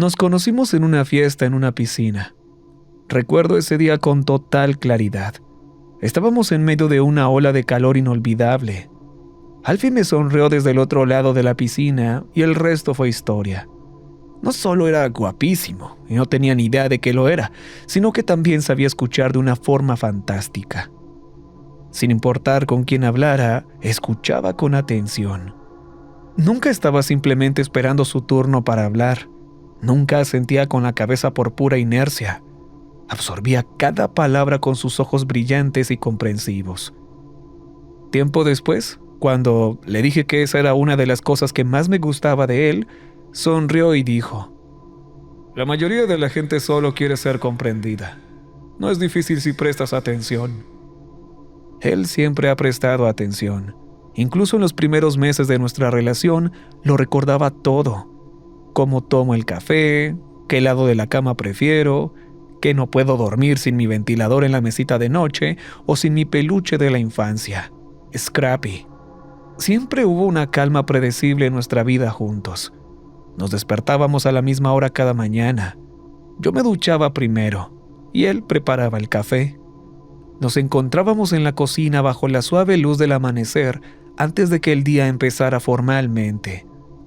Nos conocimos en una fiesta en una piscina. Recuerdo ese día con total claridad. Estábamos en medio de una ola de calor inolvidable. Alfie me sonrió desde el otro lado de la piscina y el resto fue historia. No solo era guapísimo, y no tenía ni idea de que lo era, sino que también sabía escuchar de una forma fantástica. Sin importar con quién hablara, escuchaba con atención. Nunca estaba simplemente esperando su turno para hablar. Nunca asentía con la cabeza por pura inercia. Absorbía cada palabra con sus ojos brillantes y comprensivos. Tiempo después, cuando le dije que esa era una de las cosas que más me gustaba de él, sonrió y dijo: «La mayoría de la gente solo quiere ser comprendida. No es difícil si prestas atención». Él siempre ha prestado atención. Incluso en los primeros meses de nuestra relación, lo recordaba todo. Cómo tomo el café, qué lado de la cama prefiero, que no puedo dormir sin mi ventilador en la mesita de noche o sin mi peluche de la infancia, Scrappy. Siempre hubo una calma predecible en nuestra vida juntos. Nos despertábamos a la misma hora cada mañana. Yo me duchaba primero y él preparaba el café. Nos encontrábamos en la cocina bajo la suave luz del amanecer antes de que el día empezara formalmente,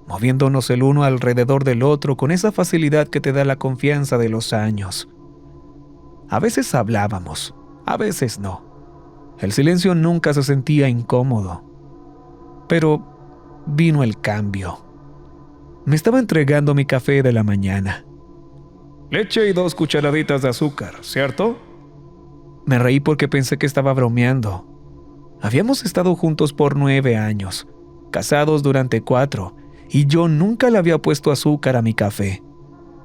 moviéndonos el uno alrededor del otro con esa facilidad que te da la confianza de los años. A veces hablábamos, a veces no. El silencio nunca se sentía incómodo. Pero vino el cambio. Me estaba entregando mi café de la mañana. «Leche y 2 cucharaditas de azúcar, ¿cierto?». Me reí porque pensé que estaba bromeando. Habíamos estado juntos por 9 años, casados durante 4, y yo nunca le había puesto azúcar a mi café.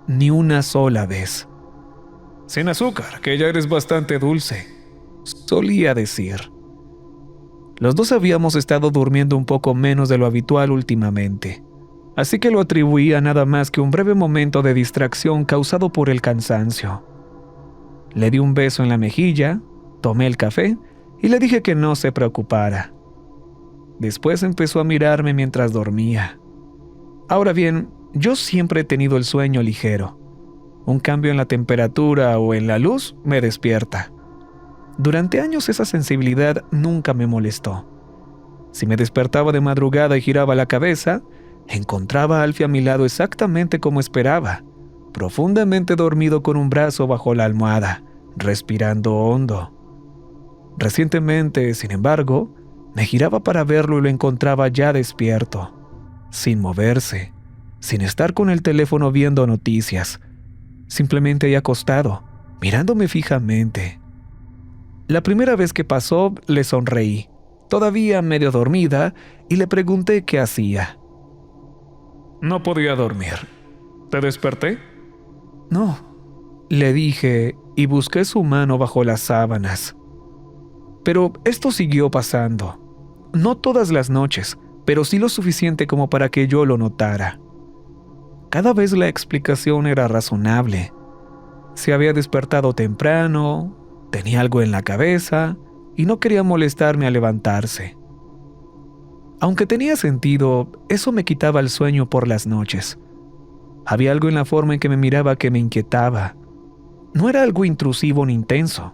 Ni una sola vez. «Sin azúcar, que ya eres bastante dulce», solía decir. Los dos habíamos estado durmiendo un poco menos de lo habitual últimamente, así que lo atribuía nada más que un breve momento de distracción causado por el cansancio. Le di un beso en la mejilla, tomé el café y le dije que no se preocupara. Después empezó a mirarme mientras dormía. Ahora bien, yo siempre he tenido el sueño ligero. Un cambio en la temperatura o en la luz me despierta. Durante años esa sensibilidad nunca me molestó. Si me despertaba de madrugada y giraba la cabeza, encontraba a Alfie a mi lado exactamente como esperaba, profundamente dormido con un brazo bajo la almohada, respirando hondo. Recientemente, sin embargo, me giraba para verlo y lo encontraba ya despierto, sin moverse, sin estar con el teléfono viendo noticias, simplemente ahí acostado, mirándome fijamente. La primera vez que pasó, le sonreí, todavía medio dormida, y le pregunté qué hacía. «No podía dormir. ¿Te desperté?». «No», le dije, y busqué su mano bajo las sábanas. Pero esto siguió pasando. No todas las noches, pero sí lo suficiente como para que yo lo notara. Cada vez la explicación era razonable. Se había despertado temprano, tenía algo en la cabeza y no quería molestarme al levantarse. Aunque tenía sentido, eso me quitaba el sueño por las noches. Había algo en la forma en que me miraba que me inquietaba. No era algo intrusivo ni intenso.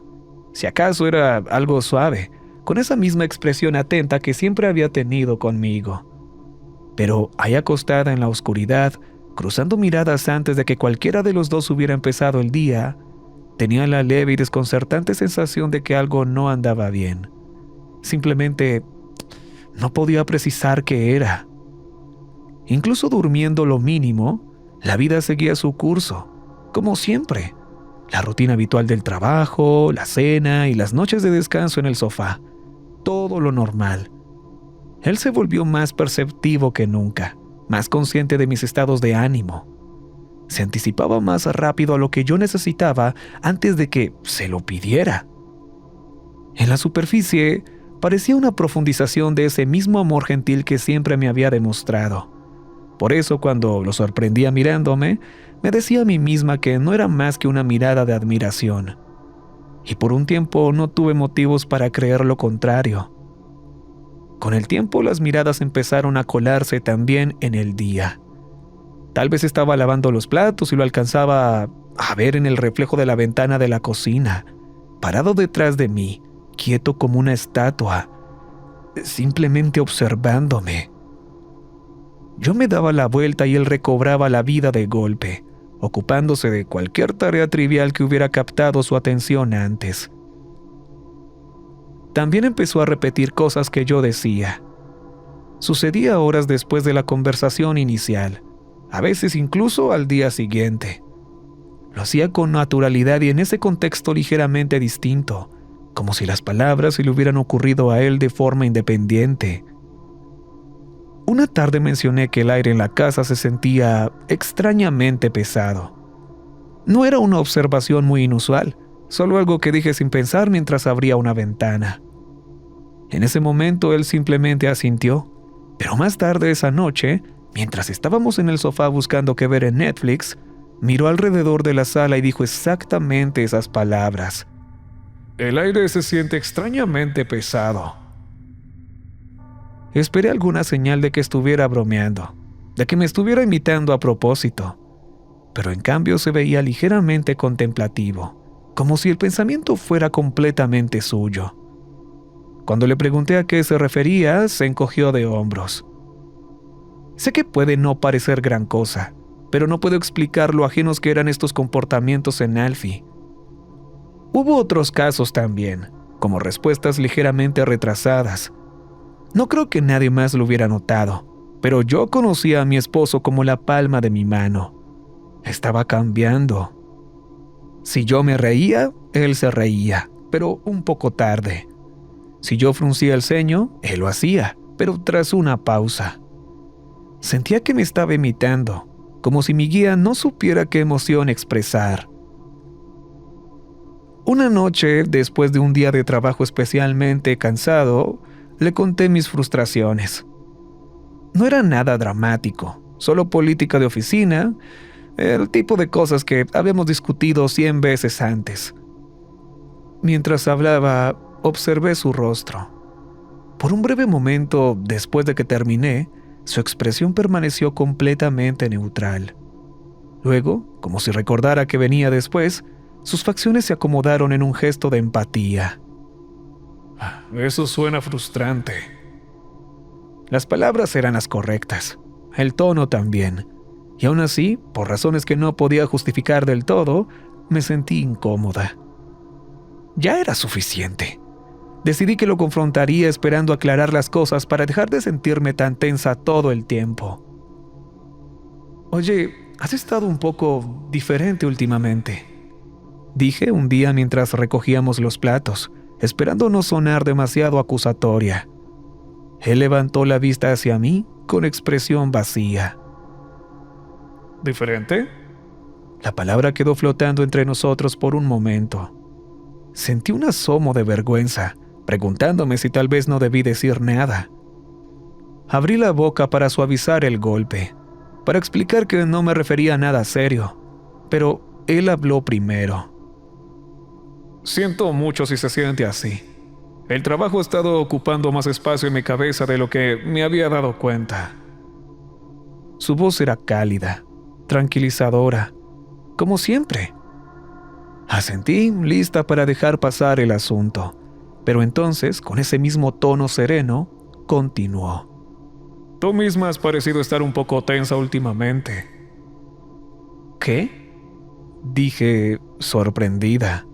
Si acaso era algo suave, con esa misma expresión atenta que siempre había tenido conmigo. Pero ahí acostada en la oscuridad, cruzando miradas antes de que cualquiera de los dos hubiera empezado el día, tenía la leve y desconcertante sensación de que algo no andaba bien. Simplemente no podía precisar qué era. Incluso durmiendo lo mínimo, la vida seguía su curso, como siempre. La rutina habitual del trabajo, la cena y las noches de descanso en el sofá. Todo lo normal. Él se volvió más perceptivo que nunca, más consciente de mis estados de ánimo. Se anticipaba más rápido a lo que yo necesitaba antes de que se lo pidiera. En la superficie, parecía una profundización de ese mismo amor gentil que siempre me había demostrado. Por eso, cuando lo sorprendía mirándome, me decía a mí misma que no era más que una mirada de admiración. Y por un tiempo no tuve motivos para creer lo contrario. Con el tiempo las miradas empezaron a colarse también en el día. Tal vez estaba lavando los platos y lo alcanzaba a ver en el reflejo de la ventana de la cocina, parado detrás de mí, quieto como una estatua, simplemente observándome. Yo me daba la vuelta y él recobraba la vida de golpe, ocupándose de cualquier tarea trivial que hubiera captado su atención antes. También empezó a repetir cosas que yo decía. Sucedía horas después de la conversación inicial, a veces incluso al día siguiente. Lo hacía con naturalidad y en ese contexto ligeramente distinto, como si las palabras se le hubieran ocurrido a él de forma independiente. Una tarde mencioné que el aire en la casa se sentía extrañamente pesado. No era una observación muy inusual, solo algo que dije sin pensar mientras abría una ventana. En ese momento él simplemente asintió, pero más tarde esa noche, mientras estábamos en el sofá buscando qué ver en Netflix, miró alrededor de la sala y dijo exactamente esas palabras. El aire se siente extrañamente pesado. Esperé alguna señal de que estuviera bromeando, de que me estuviera imitando a propósito, pero en cambio se veía ligeramente contemplativo, como si el pensamiento fuera completamente suyo. Cuando le pregunté a qué se refería, se encogió de hombros. Sé que puede no parecer gran cosa, pero no puedo explicar lo ajenos que eran estos comportamientos en Alfie. Hubo otros casos también, como respuestas ligeramente retrasadas. No creo que nadie más lo hubiera notado, pero yo conocía a mi esposo como la palma de mi mano. Estaba cambiando. Si yo me reía, él se reía, pero un poco tarde. Si yo fruncía el ceño, él lo hacía, pero tras una pausa. Sentía que me estaba imitando, como si mi guía no supiera qué emoción expresar. Una noche, después de un día de trabajo especialmente cansado, le conté mis frustraciones. No era nada dramático, solo política de oficina, el tipo de cosas que habíamos discutido 100 veces antes. Mientras hablaba, observé su rostro. Por un breve momento, después de que terminé, su expresión permaneció completamente neutral. Luego, como si recordara que venía después, sus facciones se acomodaron en un gesto de empatía. Eso suena frustrante. Las palabras eran las correctas, el tono también, y aún así, por razones que no podía justificar del todo, me sentí incómoda. Ya era suficiente. Decidí que lo confrontaría esperando aclarar las cosas para dejar de sentirme tan tensa todo el tiempo. Oye, has estado un poco diferente últimamente, dije un día mientras recogíamos los platos, esperando no sonar demasiado acusatoria. Él levantó la vista hacia mí con expresión vacía. ¿Diferente? La palabra quedó flotando entre nosotros por un momento. Sentí un asomo de vergüenza, preguntándome si tal vez no debí decir nada. Abrí la boca para suavizar el golpe, para explicar que no me refería a nada serio, pero él habló primero. Siento mucho si se siente así. El trabajo ha estado ocupando más espacio en mi cabeza de lo que me había dado cuenta. Su voz era cálida, tranquilizadora, como siempre. Asentí, lista para dejar pasar el asunto, pero entonces, con ese mismo tono sereno, continuó. Tú misma has parecido estar un poco tensa últimamente. ¿Qué? Dije, sorprendida.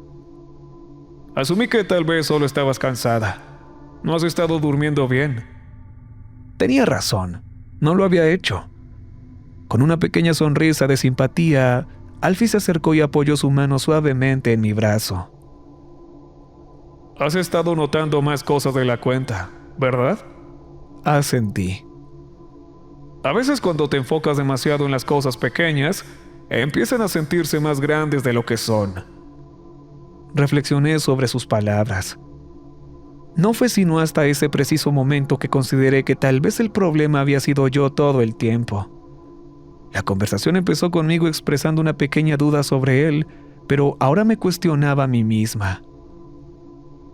Asumí que tal vez solo estabas cansada. No has estado durmiendo bien. Tenía razón, no lo había hecho. Con una pequeña sonrisa de simpatía, Alfie se acercó y apoyó su mano suavemente en mi brazo. Has estado notando más cosas de la cuenta, ¿verdad? Asentí. A veces cuando te enfocas demasiado en las cosas pequeñas, empiezan a sentirse más grandes de lo que son. Reflexioné sobre sus palabras. No fue sino hasta ese preciso momento que consideré que tal vez el problema había sido yo todo el tiempo. La conversación empezó conmigo expresando una pequeña duda sobre él, pero ahora me cuestionaba a mí misma.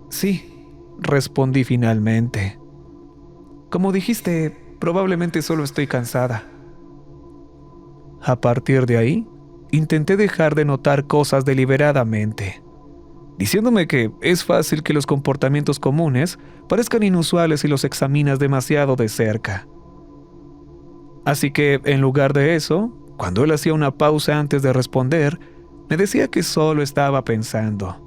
Sí, respondí finalmente. Como dijiste, probablemente solo estoy cansada. A partir de ahí, intenté dejar de notar cosas deliberadamente, diciéndome que es fácil que los comportamientos comunes parezcan inusuales si los examinas demasiado de cerca. Así que, en lugar de eso, cuando él hacía una pausa antes de responder, me decía que solo estaba pensando.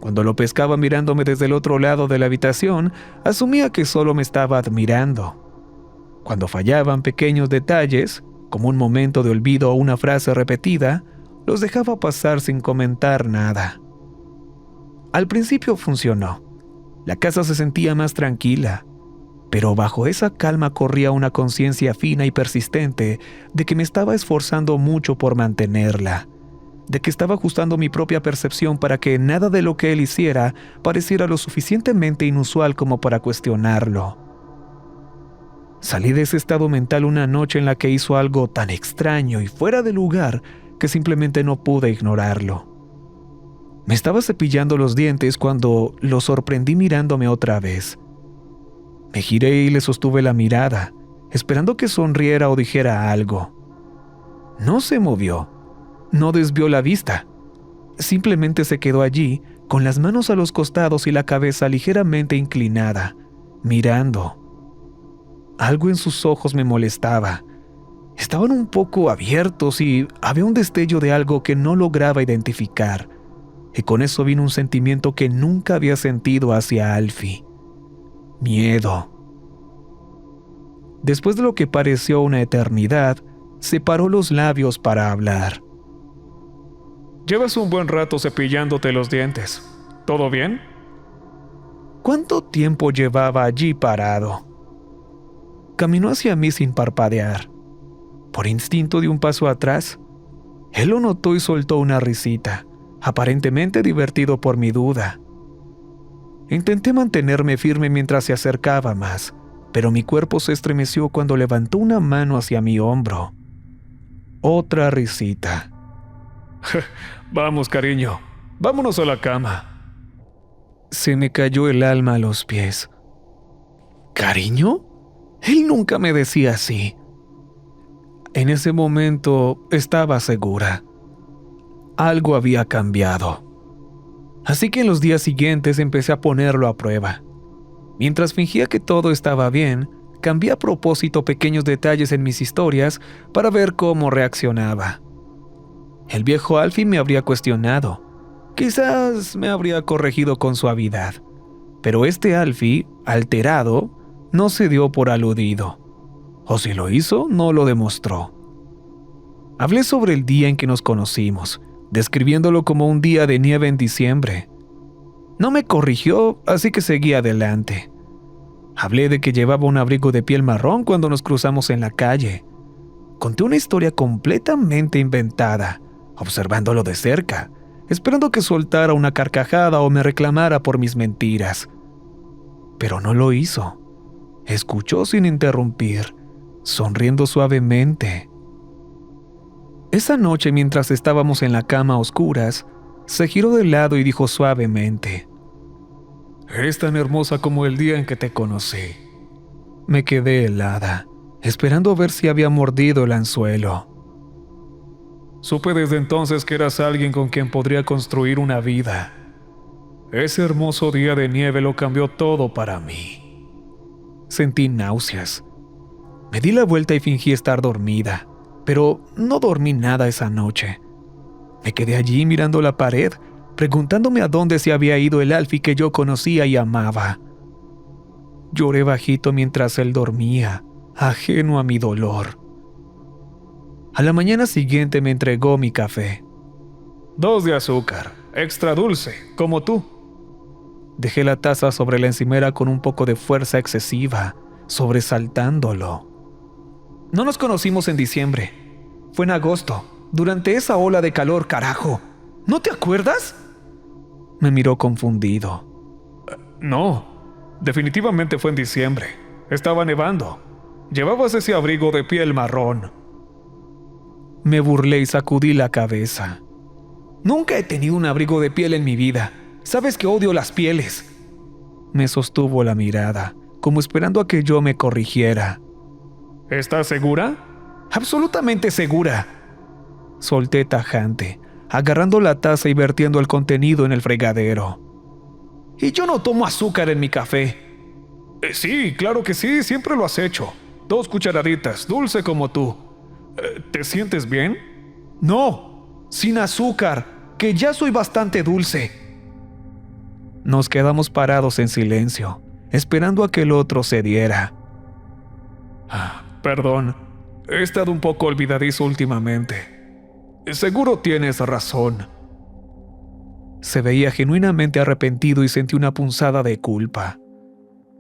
Cuando lo pescaba mirándome desde el otro lado de la habitación, asumía que solo me estaba admirando. Cuando fallaban pequeños detalles, como un momento de olvido o una frase repetida, los dejaba pasar sin comentar nada. Al principio funcionó. La casa se sentía más tranquila, pero bajo esa calma corría una conciencia fina y persistente de que me estaba esforzando mucho por mantenerla, de que estaba ajustando mi propia percepción para que nada de lo que él hiciera pareciera lo suficientemente inusual como para cuestionarlo. Salí de ese estado mental una noche en la que hizo algo tan extraño y fuera de lugar que simplemente no pude ignorarlo. Me estaba cepillando los dientes cuando lo sorprendí mirándome otra vez. Me giré y le sostuve la mirada, esperando que sonriera o dijera algo. No se movió. No desvió la vista. Simplemente se quedó allí, con las manos a los costados y la cabeza ligeramente inclinada, mirando. Algo en sus ojos me molestaba. Estaban un poco abiertos y había un destello de algo que no lograba identificar. Y con eso vino un sentimiento que nunca había sentido hacia Alfie. Miedo. Después de lo que pareció una eternidad, separó los labios para hablar. Llevas un buen rato cepillándote los dientes. ¿Todo bien? ¿Cuánto tiempo llevaba allí parado? Caminó hacia mí sin parpadear. Por instinto dio un paso atrás. Él lo notó y soltó una risita, aparentemente divertido por mi duda. Intenté mantenerme firme mientras se acercaba más, pero mi cuerpo se estremeció cuando levantó una mano hacia mi hombro. Otra risita. Vamos, cariño. Vámonos a la cama. Se me cayó el alma a los pies. ¿Cariño? Él nunca me decía así. En ese momento estaba segura. Algo había cambiado. Así que en los días siguientes empecé a ponerlo a prueba. Mientras fingía que todo estaba bien, cambié a propósito pequeños detalles en mis historias para ver cómo reaccionaba. El viejo Alfie me habría cuestionado. Quizás me habría corregido con suavidad. Pero este Alfie, alterado, no se dio por aludido. O si lo hizo, no lo demostró. Hablé sobre el día en que nos conocimos, describiéndolo como un día de nieve en diciembre. No me corrigió, así que seguí adelante. Hablé de que llevaba un abrigo de piel marrón cuando nos cruzamos en la calle. Conté una historia completamente inventada, observándolo de cerca, esperando que soltara una carcajada o me reclamara por mis mentiras. Pero no lo hizo. Escuchó sin interrumpir, sonriendo suavemente. Esa noche, mientras estábamos en la cama a oscuras, se giró de lado y dijo suavemente: «Es tan hermosa como el día en que te conocí». Me quedé helada, esperando ver si había mordido el anzuelo. Supe desde entonces que eras alguien con quien podría construir una vida. Ese hermoso día de nieve lo cambió todo para mí. Sentí náuseas. Me di la vuelta y fingí estar dormida, pero no dormí nada esa noche. Me quedé allí mirando la pared, preguntándome a dónde se había ido el Alfie que yo conocía y amaba. Lloré bajito mientras él dormía, ajeno a mi dolor. A la mañana siguiente me entregó mi café. 2 de azúcar, extra dulce, como tú. Dejé la taza sobre la encimera con un poco de fuerza excesiva, sobresaltándolo. No nos conocimos en diciembre. Fue en agosto, durante esa ola de calor, carajo. ¿No te acuerdas? Me miró confundido. No, definitivamente fue en diciembre. Estaba nevando. Llevabas ese abrigo de piel marrón. Me burlé y sacudí la cabeza. Nunca he tenido un abrigo de piel en mi vida. Sabes que odio las pieles. Me sostuvo la mirada, como esperando a que yo me corrigiera. ¿Estás segura? Absolutamente segura. Solté tajante, agarrando la taza y vertiendo el contenido en el fregadero. Y yo no tomo azúcar en mi café. Sí, claro que sí, siempre lo has hecho. 2 cucharaditas, dulce como tú. ¿Te sientes bien? No, sin azúcar, que ya soy bastante dulce. Nos quedamos parados en silencio, esperando a que el otro cediera. Perdón, he estado un poco olvidadizo últimamente. Seguro tienes razón. Se veía genuinamente arrepentido y sentí una punzada de culpa.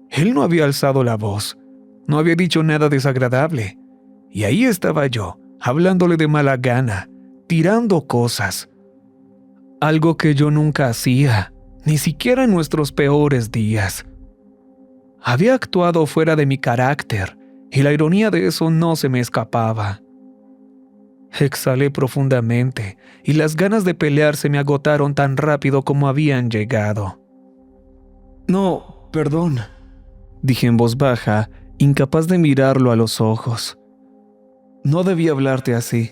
Él no había alzado la voz, no había dicho nada desagradable, y ahí estaba yo, hablándole de mala gana, tirando cosas. Algo que yo nunca hacía, ni siquiera en nuestros peores días. Había actuado fuera de mi carácter, y la ironía de eso no se me escapaba. Exhalé profundamente, y las ganas de pelear se me agotaron tan rápido como habían llegado. No, perdón, dije en voz baja, incapaz de mirarlo a los ojos. No debí hablarte así.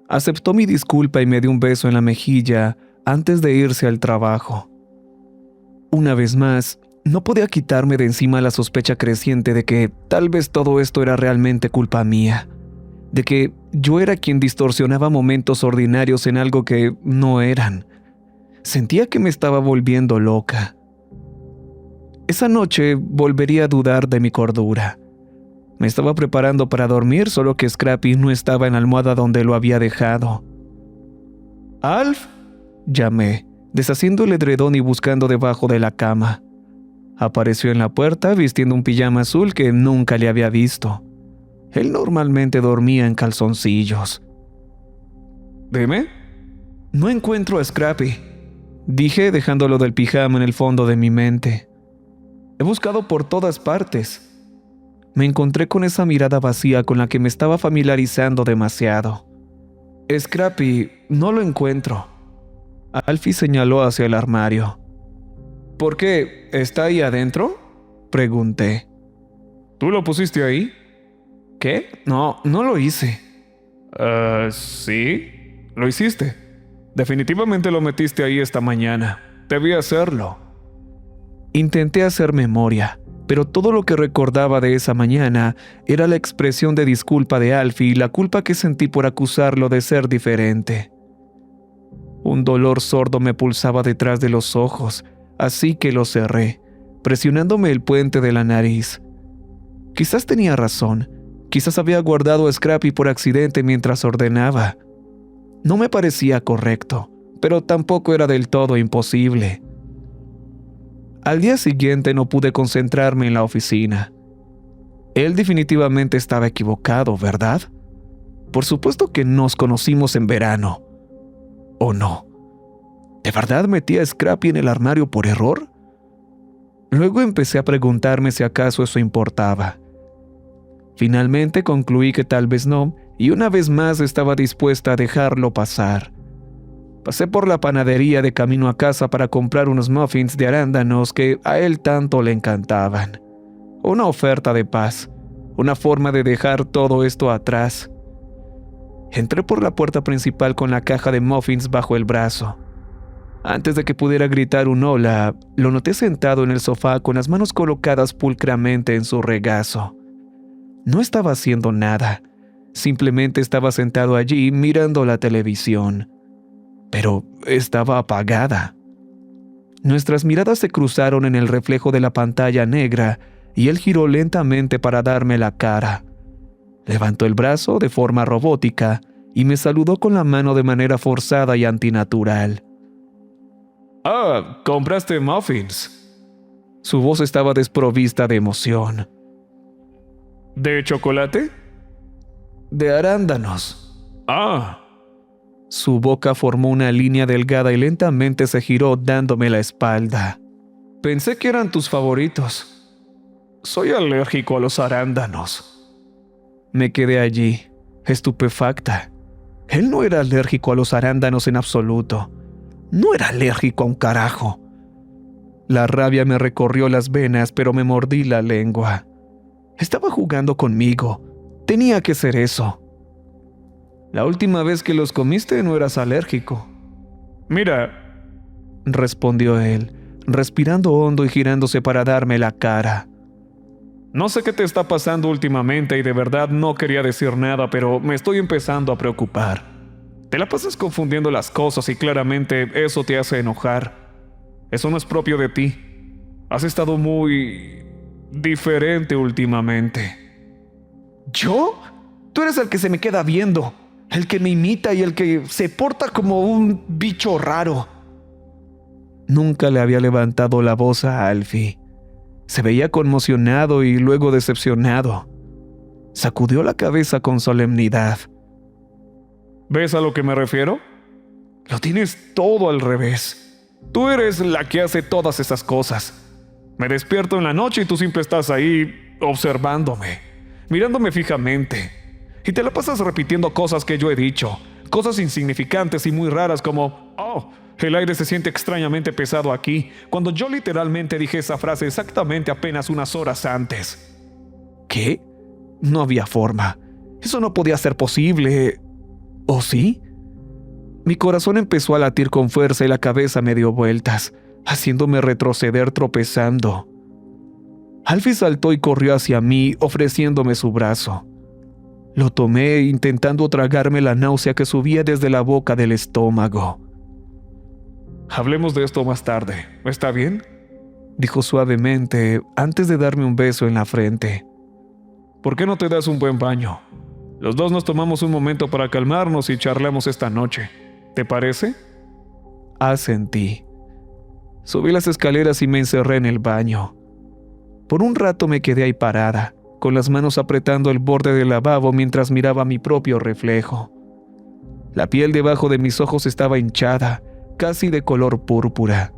Aceptó mi disculpa y me dio un beso en la mejilla antes de irse al trabajo. Una vez más, no podía quitarme de encima la sospecha creciente de que tal vez todo esto era realmente culpa mía, de que yo era quien distorsionaba momentos ordinarios en algo que no eran. Sentía que me estaba volviendo loca. Esa noche volvería a dudar de mi cordura. Me estaba preparando para dormir, solo que Scrappy no estaba en la almohada donde lo había dejado. «¡Alf!», llamé, deshaciendo el edredón y buscando debajo de la cama. Apareció en la puerta vistiendo un pijama azul que nunca le había visto. Él normalmente dormía en calzoncillos. ¿Dime? «No encuentro a Scrappy», dije dejándolo del pijama en el fondo de mi mente. «He buscado por todas partes». Me encontré con esa mirada vacía con la que me estaba familiarizando demasiado. «Scrappy, no lo encuentro». Alfie señaló hacia el armario. «¿Por qué? ¿Está ahí adentro?», pregunté. ¿Tú lo pusiste ahí? ¿Qué? No lo hice. ¿Sí? ¿Lo hiciste? Definitivamente lo metiste ahí esta mañana. Debí hacerlo. Intenté hacer memoria, pero todo lo que recordaba de esa mañana era la expresión de disculpa de Alfie y la culpa que sentí por acusarlo de ser diferente. Un dolor sordo me pulsaba detrás de los ojos, así que lo cerré, presionándome el puente de la nariz. Quizás tenía razón, quizás había guardado a Scrappy por accidente mientras ordenaba. No me parecía correcto, pero tampoco era del todo imposible. Al día siguiente no pude concentrarme en la oficina. Él definitivamente estaba equivocado, ¿verdad? Por supuesto que nos conocimos en verano. ¿O no? ¿De verdad metí a Scrappy en el armario por error? Luego empecé a preguntarme si acaso eso importaba. Finalmente concluí que tal vez no, y una vez más estaba dispuesta a dejarlo pasar. Pasé por la panadería de camino a casa para comprar unos muffins de arándanos que a él tanto le encantaban. Una oferta de paz, una forma de dejar todo esto atrás. Entré por la puerta principal con la caja de muffins bajo el brazo. Antes de que pudiera gritar un hola, lo noté sentado en el sofá con las manos colocadas pulcramente en su regazo. No estaba haciendo nada, simplemente estaba sentado allí mirando la televisión. Pero estaba apagada. Nuestras miradas se cruzaron en el reflejo de la pantalla negra y él giró lentamente para darme la cara. Levantó el brazo de forma robótica y me saludó con la mano de manera forzada y antinatural. ¿Compraste muffins? Su voz estaba desprovista de emoción. ¿De chocolate? De arándanos. Su boca formó una línea delgada y lentamente se giró dándome la espalda. Pensé que eran tus favoritos. Soy alérgico a los arándanos. Me quedé allí, estupefacta. Él no era alérgico a los arándanos en absoluto. No era alérgico a un carajo. La rabia me recorrió las venas, pero me mordí la lengua. Estaba jugando conmigo. Tenía que ser eso. La última vez que los comiste no eras alérgico. Mira, respondió él, respirando hondo y girándose para darme la cara. No sé qué te está pasando últimamente y de verdad no quería decir nada, pero me estoy empezando a preocupar. Te la pasas confundiendo las cosas y claramente eso te hace enojar. Eso no es propio de ti. Has estado muy diferente últimamente. ¿Yo? Tú eres el que se me queda viendo, el que me imita y el que se porta como un bicho raro. Nunca le había levantado la voz a Alfie. Se veía conmocionado y luego decepcionado. Sacudió la cabeza con solemnidad. ¿Ves a lo que me refiero? Lo tienes todo al revés. Tú eres la que hace todas esas cosas. Me despierto en la noche y tú siempre estás ahí observándome, mirándome fijamente. Y te la pasas repitiendo cosas que yo he dicho, cosas insignificantes y muy raras como, oh, el aire se siente extrañamente pesado aquí, cuando yo literalmente dije esa frase exactamente apenas unas horas antes. ¿Qué? No había forma. Eso no podía ser posible. ¿O sí? Mi corazón empezó a latir con fuerza y la cabeza me dio vueltas, haciéndome retroceder tropezando. Alfie saltó y corrió hacia mí, ofreciéndome su brazo. Lo tomé intentando tragarme la náusea que subía desde la boca del estómago. Hablemos de esto más tarde, ¿está bien?, dijo suavemente antes de darme un beso en la frente. ¿Por qué no te das un buen baño? Los dos nos tomamos un momento para calmarnos y charlamos esta noche. ¿Te parece? Asentí. Subí las escaleras y me encerré en el baño. Por un rato me quedé ahí parada, con las manos apretando el borde del lavabo mientras miraba mi propio reflejo. La piel debajo de mis ojos estaba hinchada, casi de color púrpura.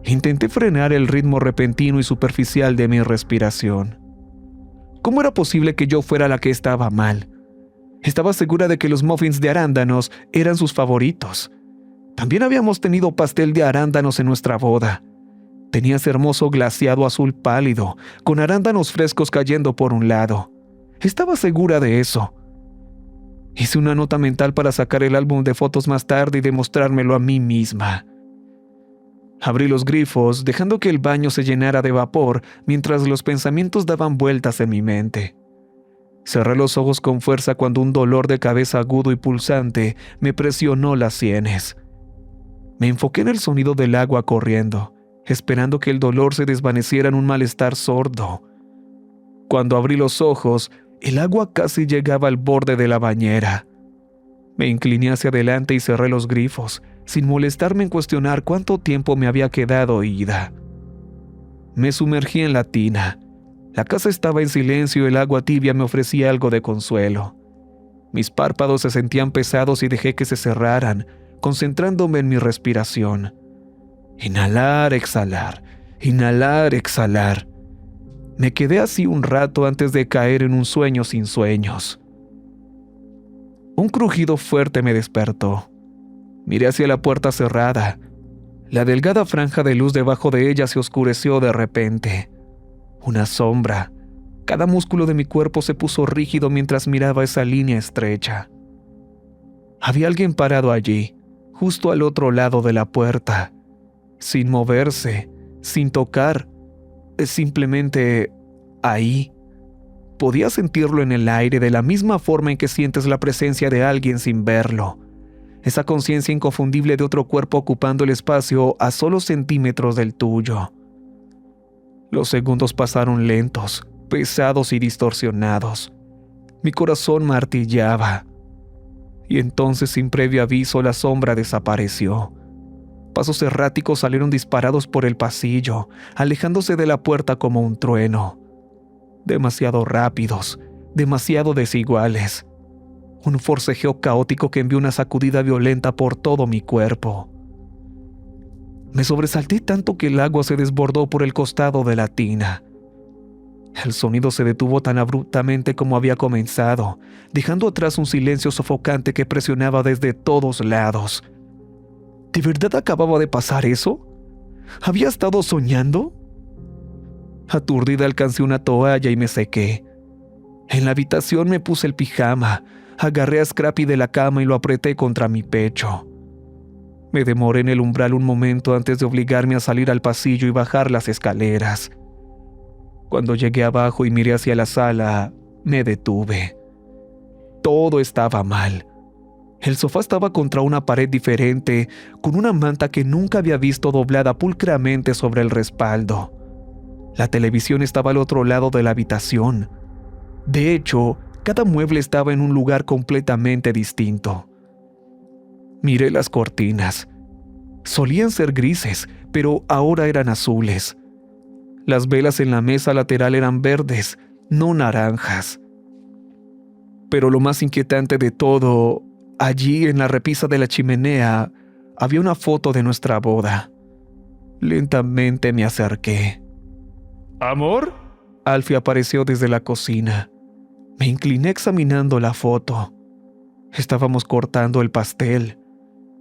Intenté frenar el ritmo repentino y superficial de mi respiración. ¿Cómo era posible que yo fuera la que estaba mal? Estaba segura de que los muffins de arándanos eran sus favoritos. También habíamos tenido pastel de arándanos en nuestra boda. Tenía ese hermoso glaseado azul pálido, con arándanos frescos cayendo por un lado. Estaba segura de eso. Hice una nota mental para sacar el álbum de fotos más tarde y demostrármelo a mí misma. Abrí los grifos, dejando que el baño se llenara de vapor mientras los pensamientos daban vueltas en mi mente. Cerré los ojos con fuerza cuando un dolor de cabeza agudo y pulsante me presionó las sienes. Me enfoqué en el sonido del agua corriendo, esperando que el dolor se desvaneciera en un malestar sordo. Cuando abrí los ojos, el agua casi llegaba al borde de la bañera. Me incliné hacia adelante y cerré los grifos, sin molestarme en cuestionar cuánto tiempo me había quedado ida. Me sumergí en la tina. La casa estaba en silencio y el agua tibia me ofrecía algo de consuelo. Mis párpados se sentían pesados y dejé que se cerraran, concentrándome en mi respiración. Inhalar, exhalar, inhalar, exhalar. Me quedé así un rato antes de caer en un sueño sin sueños. Un crujido fuerte me despertó. Miré hacia la puerta cerrada. La delgada franja de luz debajo de ella se oscureció de repente. Una sombra. Cada músculo de mi cuerpo se puso rígido mientras miraba esa línea estrecha. Había alguien parado allí, justo al otro lado de la puerta, sin moverse, sin tocar, simplemente ahí. Podía sentirlo en el aire de la misma forma en que sientes la presencia de alguien sin verlo. Esa conciencia inconfundible de otro cuerpo ocupando el espacio a solo centímetros del tuyo. Los segundos pasaron lentos, pesados y distorsionados. Mi corazón martillaba. Y entonces, sin previo aviso, la sombra desapareció. Pasos erráticos salieron disparados por el pasillo, alejándose de la puerta como un trueno. Demasiado rápidos, demasiado desiguales. Un forcejeo caótico que envió una sacudida violenta por todo mi cuerpo. Me sobresalté tanto que el agua se desbordó por el costado de la tina. El sonido se detuvo tan abruptamente como había comenzado, dejando atrás un silencio sofocante que presionaba desde todos lados. ¿De verdad acababa de pasar eso? ¿Había estado soñando? Aturdida alcancé una toalla y me sequé. En la habitación me puse el pijama, agarré a Scrappy de la cama y lo apreté contra mi pecho. Me demoré en el umbral un momento antes de obligarme a salir al pasillo y bajar las escaleras. Cuando llegué abajo y miré hacia la sala, me detuve. Todo estaba mal. El sofá estaba contra una pared diferente, con una manta que nunca había visto doblada pulcramente sobre el respaldo. La televisión estaba al otro lado de la habitación. De hecho, cada mueble estaba en un lugar completamente distinto. Miré las cortinas. Solían ser grises, pero ahora eran azules. Las velas en la mesa lateral eran verdes, no naranjas. Pero lo más inquietante de todo, allí en la repisa de la chimenea, había una foto de nuestra boda. Lentamente me acerqué. ¿Amor? Alfie apareció desde la cocina. Me incliné examinando la foto. Estábamos cortando el pastel.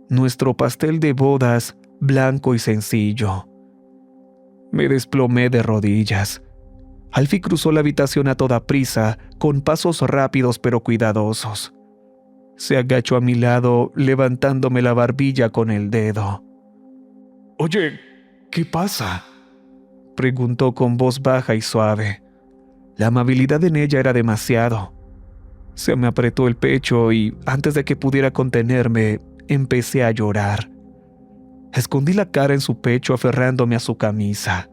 Nuestro pastel de bodas, blanco y sencillo. Me desplomé de rodillas. Alfie cruzó la habitación a toda prisa, con pasos rápidos pero cuidadosos. Se agachó a mi lado, levantándome la barbilla con el dedo. Oye, ¿qué pasa? Preguntó con voz baja y suave. La amabilidad en ella era demasiado. Se me apretó el pecho y, antes de que pudiera contenerme, empecé a llorar. Escondí la cara en su pecho aferrándome a su camisa.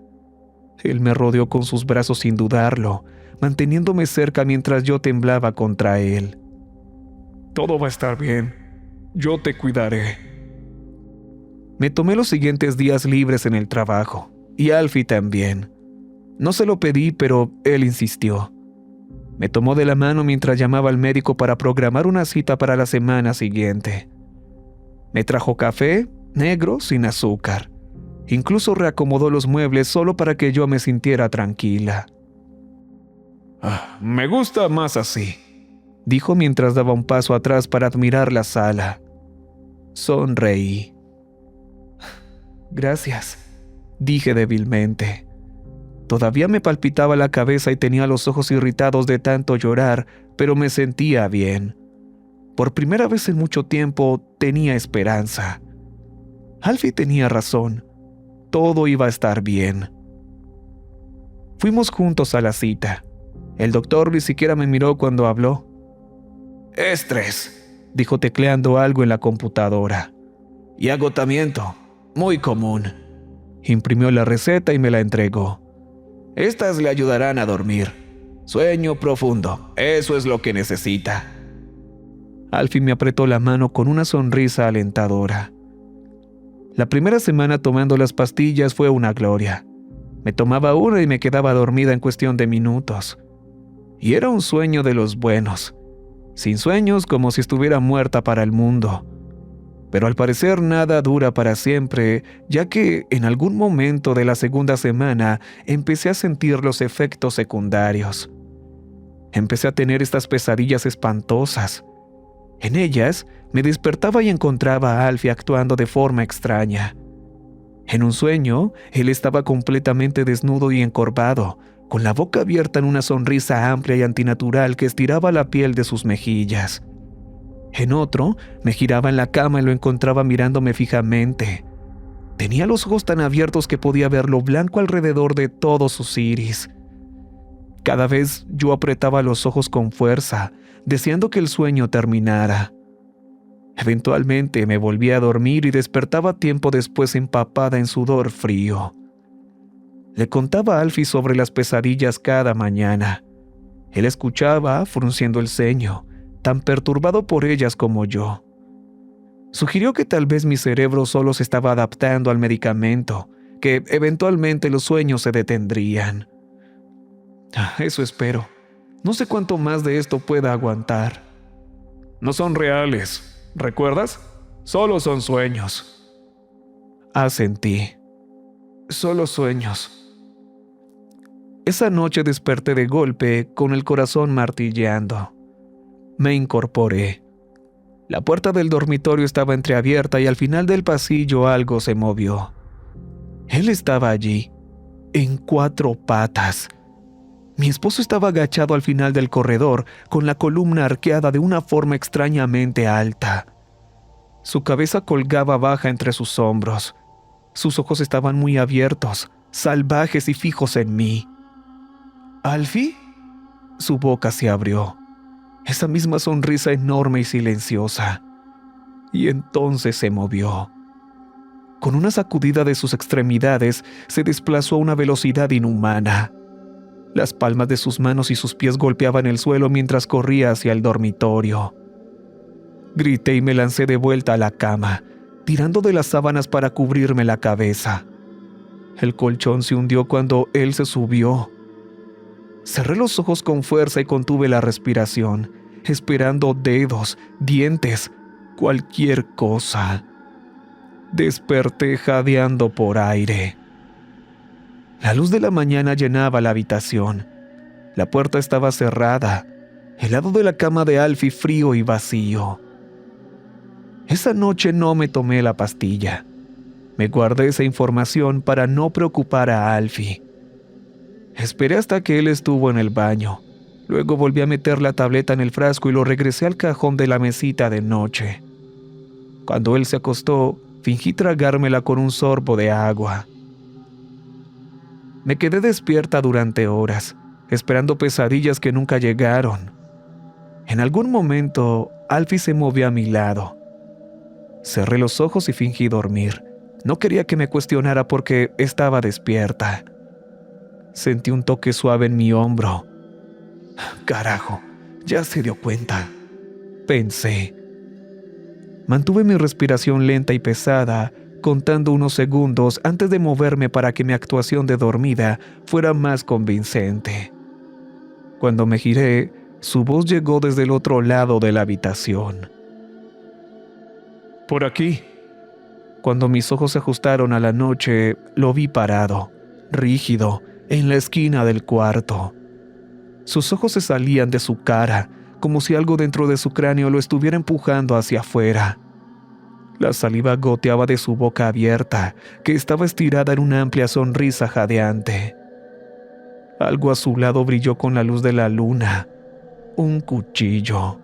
Él me rodeó con sus brazos sin dudarlo, manteniéndome cerca mientras yo temblaba contra él. Todo va a estar bien. Yo te cuidaré. Me tomé los siguientes días libres en el trabajo, y Alfie también. No se lo pedí, pero él insistió. Me tomó de la mano mientras llamaba al médico para programar una cita para la semana siguiente. Me trajo café, negro, sin azúcar. Incluso reacomodó los muebles solo para que yo me sintiera tranquila. Me gusta más así, dijo mientras daba un paso atrás para admirar la sala. Sonreí. Gracias, dije débilmente. Todavía me palpitaba la cabeza y tenía los ojos irritados de tanto llorar, pero me sentía bien. Por primera vez en mucho tiempo tenía esperanza. Alfie tenía razón. Todo iba a estar bien. Fuimos juntos a la cita. El doctor ni siquiera me miró cuando habló. Estrés, dijo tecleando algo en la computadora. Y agotamiento, muy común. Imprimió la receta y me la entregó. Estas le ayudarán a dormir. Sueño profundo, eso es lo que necesita. Alfie me apretó la mano con una sonrisa alentadora. La primera semana tomando las pastillas fue una gloria. Me tomaba una y me quedaba dormida en cuestión de minutos. Y era un sueño de los buenos. Sin sueños, como si estuviera muerta para el mundo. Pero al parecer nada dura para siempre, ya que en algún momento de la segunda semana empecé a sentir los efectos secundarios. Empecé a tener estas pesadillas espantosas. En ellas me despertaba y encontraba a Alfie actuando de forma extraña. En un sueño, él estaba completamente desnudo y encorvado, con la boca abierta en una sonrisa amplia y antinatural que estiraba la piel de sus mejillas. En otro, me giraba en la cama y lo encontraba mirándome fijamente. Tenía los ojos tan abiertos que podía ver lo blanco alrededor de todos sus iris. Cada vez yo apretaba los ojos con fuerza, deseando que el sueño terminara. Eventualmente me volví a dormir y despertaba tiempo después empapada en sudor frío. Le contaba a Alfie sobre las pesadillas cada mañana. Él escuchaba, frunciendo el ceño, tan perturbado por ellas como yo. Sugirió que tal vez mi cerebro solo se estaba adaptando al medicamento, que eventualmente los sueños se detendrían. Eso espero. No sé cuánto más de esto pueda aguantar. No son reales, ¿recuerdas? Solo son sueños. Asentí. Solo sueños. Esa noche desperté de golpe, con el corazón martilleando. Me incorporé. La puerta del dormitorio estaba entreabierta y al final del pasillo algo se movió. Él estaba allí, en 4 patas. Mi esposo estaba agachado al final del corredor, con la columna arqueada de una forma extrañamente alta. Su cabeza colgaba baja entre sus hombros. Sus ojos estaban muy abiertos, salvajes y fijos en mí. ¿Alfie? Su boca se abrió. Esa misma sonrisa enorme y silenciosa. Y entonces se movió. Con una sacudida de sus extremidades, se desplazó a una velocidad inhumana. Las palmas de sus manos y sus pies golpeaban el suelo mientras corría hacia el dormitorio. Grité y me lancé de vuelta a la cama, tirando de las sábanas para cubrirme la cabeza. El colchón se hundió cuando él se subió. Cerré los ojos con fuerza y contuve la respiración, esperando dedos, dientes, cualquier cosa. Desperté jadeando por aire. La luz de la mañana llenaba la habitación. La puerta estaba cerrada, el lado de la cama de Alfie frío y vacío. Esa noche no me tomé la pastilla. Me guardé esa información para no preocupar a Alfie. Esperé hasta que él estuvo en el baño. Luego volví a meter la tableta en el frasco y lo regresé al cajón de la mesita de noche. Cuando él se acostó, fingí tragármela con un sorbo de agua. Me quedé despierta durante horas, esperando pesadillas que nunca llegaron. En algún momento, Alfie se movió a mi lado. Cerré los ojos y fingí dormir. No quería que me cuestionara porque estaba despierta. Sentí un toque suave en mi hombro. Carajo, ya se dio cuenta, pensé. Mantuve mi respiración lenta y pesada, contando unos segundos antes de moverme para que mi actuación de dormida fuera más convincente. Cuando me giré, su voz llegó desde el otro lado de la habitación. Por aquí. Cuando mis ojos se ajustaron a la noche, lo vi parado, rígido, en la esquina del cuarto. Sus ojos se salían de su cara, como si algo dentro de su cráneo lo estuviera empujando hacia afuera. La saliva goteaba de su boca abierta, que estaba estirada en una amplia sonrisa jadeante. Algo a su lado brilló con la luz de la luna. Un cuchillo.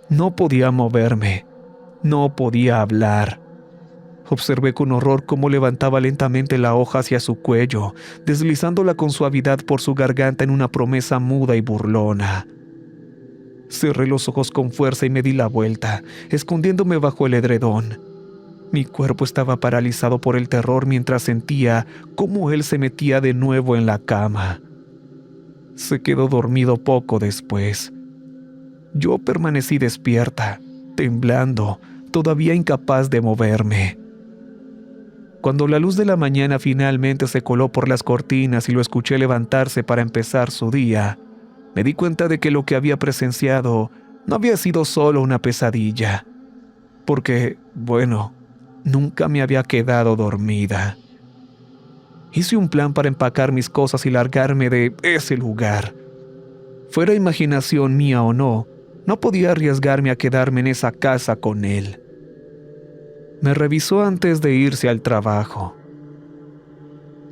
No podía moverme. No podía hablar. Observé con horror cómo levantaba lentamente la hoja hacia su cuello, deslizándola con suavidad por su garganta en una promesa muda y burlona. Cerré los ojos con fuerza y me di la vuelta, escondiéndome bajo el edredón. Mi cuerpo estaba paralizado por el terror mientras sentía cómo él se metía de nuevo en la cama. Se quedó dormido poco después. Yo permanecí despierta, temblando, todavía incapaz de moverme. Cuando la luz de la mañana finalmente se coló por las cortinas y lo escuché levantarse para empezar su día, me di cuenta de que lo que había presenciado no había sido solo una pesadilla, porque, bueno, nunca me había quedado dormida. Hice un plan para empacar mis cosas y largarme de ese lugar. Fuera imaginación mía o no, no podía arriesgarme a quedarme en esa casa con él. Me revisó antes de irse al trabajo.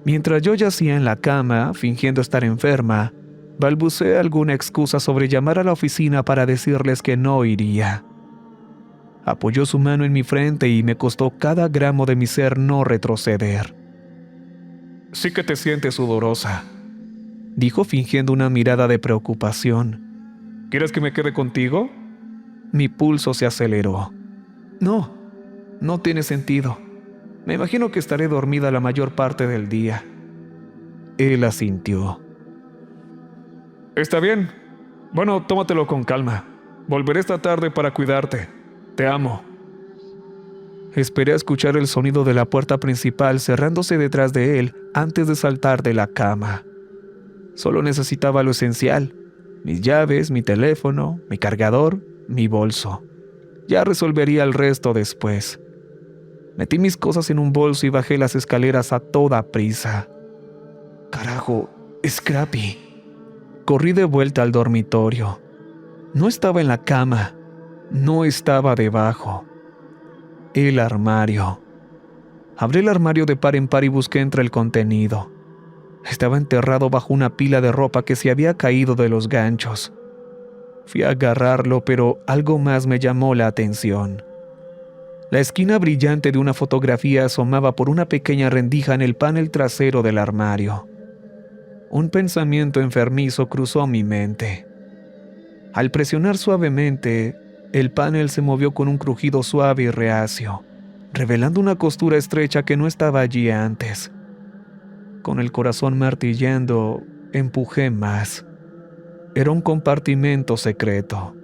Mientras yo yacía en la cama, fingiendo estar enferma, balbuceé alguna excusa sobre llamar a la oficina para decirles que no iría. Apoyó su mano en mi frente y me costó cada gramo de mi ser no retroceder. Sí que te sientes sudorosa, dijo fingiendo una mirada de preocupación. ¿Quieres que me quede contigo? Mi pulso se aceleró. No tiene sentido. Me imagino que estaré dormida la mayor parte del día. Él asintió. Está bien. Bueno, tómatelo con calma. Volveré esta tarde para cuidarte. Te amo. Esperé a escuchar el sonido de la puerta principal cerrándose detrás de él antes de saltar de la cama. Solo necesitaba lo esencial: mis llaves, mi teléfono, mi cargador, mi bolso. Ya resolvería el resto después. Metí mis cosas en un bolso y bajé las escaleras a toda prisa. Carajo, Scrappy. Corrí de vuelta al dormitorio. No estaba en la cama. No estaba debajo. El armario. Abrí el armario de par en par y busqué entre el contenido. Estaba enterrado bajo una pila de ropa que se había caído de los ganchos. Fui a agarrarlo, pero algo más me llamó la atención. La esquina brillante de una fotografía asomaba por una pequeña rendija en el panel trasero del armario. Un pensamiento enfermizo cruzó mi mente. Al presionar suavemente, el panel se movió con un crujido suave y reacio, revelando una costura estrecha que no estaba allí antes. Con el corazón martillando, empujé más. Era un compartimento secreto.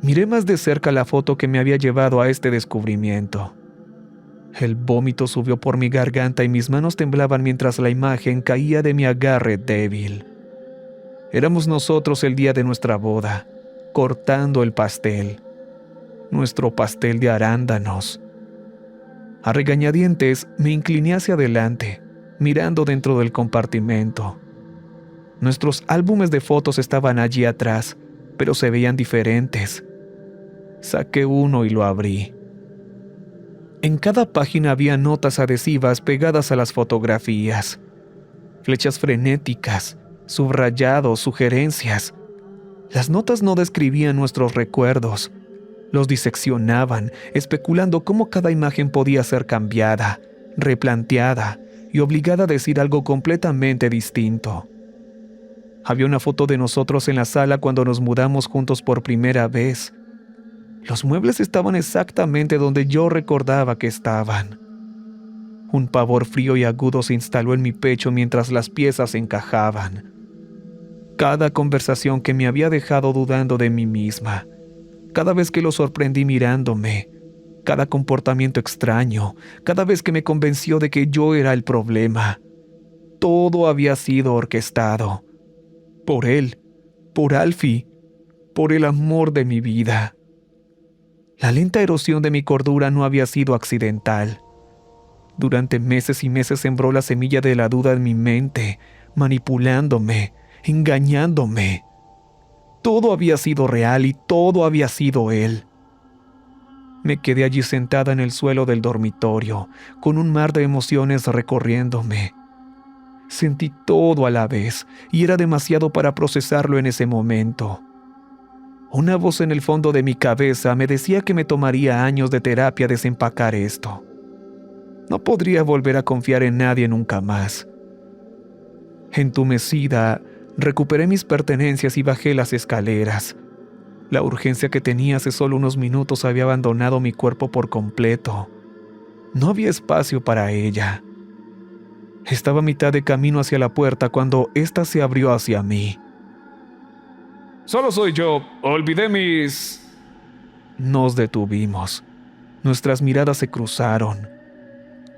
Miré más de cerca la foto que me había llevado a este descubrimiento. El vómito subió por mi garganta y mis manos temblaban mientras la imagen caía de mi agarre débil. Éramos nosotros el día de nuestra boda, cortando el pastel. Nuestro pastel de arándanos. A regañadientes me incliné hacia adelante, mirando dentro del compartimento. Nuestros álbumes de fotos estaban allí atrás, pero se veían diferentes. Saqué uno y lo abrí. En cada página había notas adhesivas pegadas a las fotografías. Flechas frenéticas, subrayados, sugerencias. Las notas no describían nuestros recuerdos. Los diseccionaban, especulando cómo cada imagen podía ser cambiada, replanteada y obligada a decir algo completamente distinto. Había una foto de nosotros en la sala cuando nos mudamos juntos por primera vez. Los muebles estaban exactamente donde yo recordaba que estaban. Un pavor frío y agudo se instaló en mi pecho mientras las piezas encajaban. Cada conversación que me había dejado dudando de mí misma, cada vez que lo sorprendí mirándome, cada comportamiento extraño, cada vez que me convenció de que yo era el problema, todo había sido orquestado. Por él, por Alfie, por el amor de mi vida. La lenta erosión de mi cordura no había sido accidental. Durante meses y meses sembró la semilla de la duda en mi mente, manipulándome, engañándome. Todo había sido real y todo había sido él. Me quedé allí sentada en el suelo del dormitorio, con un mar de emociones recorriéndome. Sentí todo a la vez, y era demasiado para procesarlo en ese momento. Una voz en el fondo de mi cabeza me decía que me tomaría años de terapia desempacar esto. No podría volver a confiar en nadie nunca más. Entumecida, recuperé mis pertenencias y bajé las escaleras. La urgencia que tenía hace solo unos minutos había abandonado mi cuerpo por completo. No había espacio para ella. Estaba a mitad de camino hacia la puerta cuando ésta se abrió hacia mí. Solo soy yo. Olvidé mis... Nos detuvimos. Nuestras miradas se cruzaron.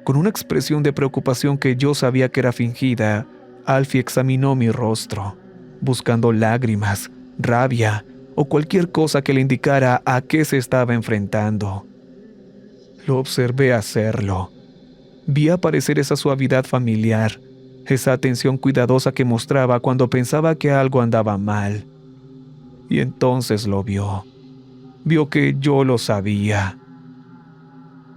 Con una expresión de preocupación que yo sabía que era fingida, Alfie examinó mi rostro, buscando lágrimas, rabia o cualquier cosa que le indicara a qué se estaba enfrentando. Lo observé hacerlo. Vi aparecer esa suavidad familiar, esa atención cuidadosa que mostraba cuando pensaba que algo andaba mal. Y entonces lo vio. Vio que yo lo sabía.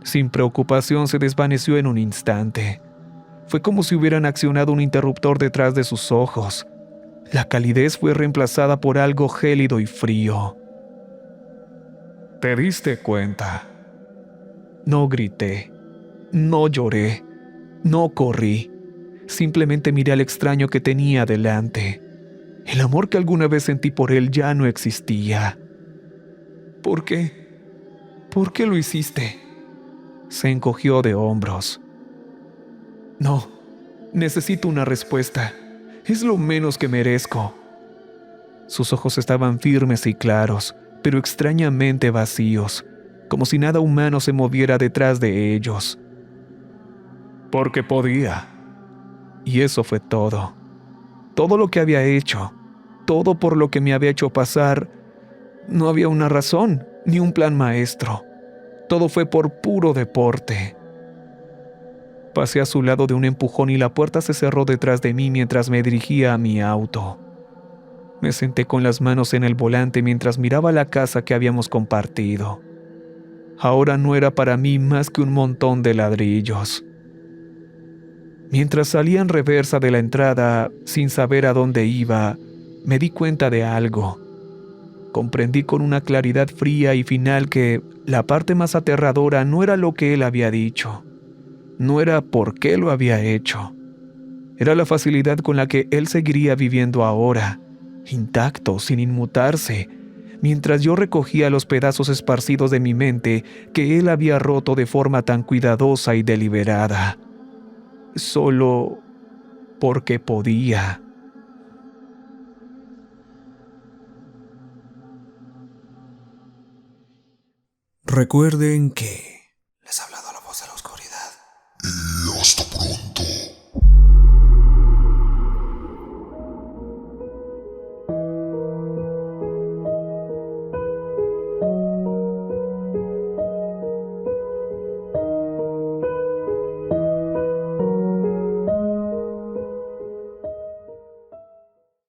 Sin preocupación se desvaneció en un instante. Fue como si hubieran accionado un interruptor detrás de sus ojos. La calidez fue reemplazada por algo gélido y frío. ¿Te diste cuenta? No grité, no lloré, no corrí. Simplemente miré al extraño que tenía delante. El amor que alguna vez sentí por él ya no existía. ¿Por qué? ¿Por qué lo hiciste? Se encogió de hombros. No, necesito una respuesta. Es lo menos que merezco. Sus ojos estaban firmes y claros, pero extrañamente vacíos, como si nada humano se moviera detrás de ellos. Porque podía. Y eso fue todo. Todo lo que había hecho, todo por lo que me había hecho pasar, no había una razón, ni un plan maestro. Todo fue por puro deporte. Pasé a su lado de un empujón y la puerta se cerró detrás de mí mientras me dirigía a mi auto. Me senté con las manos en el volante mientras miraba la casa que habíamos compartido. Ahora no era para mí más que un montón de ladrillos. Mientras salía en reversa de la entrada, sin saber a dónde iba, me di cuenta de algo. Comprendí con una claridad fría y final que la parte más aterradora no era lo que él había dicho, no era por qué lo había hecho, era la facilidad con la que él seguiría viviendo ahora, intacto, sin inmutarse, mientras yo recogía los pedazos esparcidos de mi mente que él había roto de forma tan cuidadosa y deliberada, solo porque podía. Recuerden que les ha hablado